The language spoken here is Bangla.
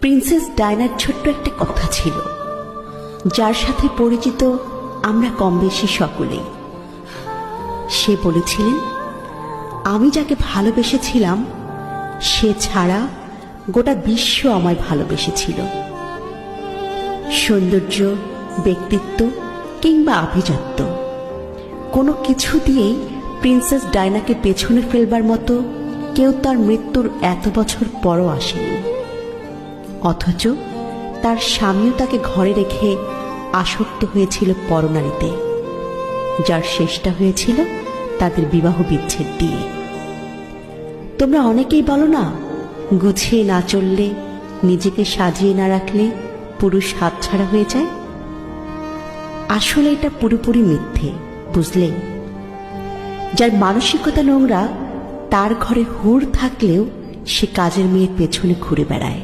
প্রিন্সেস ডায়নার ছোট্ট একটা কথা ছিল, যার সাথে পরিচিত আমরা কম বেশি সকলেই। সে বলেছিলেন, আমি যাকে ভালোবেসেছিলাম সে ছাড়া গোটা বিশ্ব আমায় ভালোবেসেছিল। সৌন্দর্য, ব্যক্তিত্ব কিংবা আভিজাত্য কোনো কিছু দিয়েই প্রিন্সেস ডায়নাকে পেছনে ফেলবার মতো কেউ তার মৃত্যুর এত বছর পরও আসেনি। অথচ তার স্বামীও তাকে ঘরে রেখে আসক্ত হয়েছিল পরনারীতে, যার শেষটা হয়েছিল তাদের বিবাহ বিচ্ছেদ দিয়ে। তোমরা অনেকেই বলো না, গুছিয়ে না চললে, নিজেকে সাজিয়ে না রাখলে পুরুষ হাতছাড়া হয়ে যায়। আসলে এটা পুরোপুরি মিথ্যে, বুঝলে? যার মানসিকতা নোংরা তার ঘরে হুড় থাকলেও সে কাজের মেয়ের পেছনে ঘুরে বেড়ায়।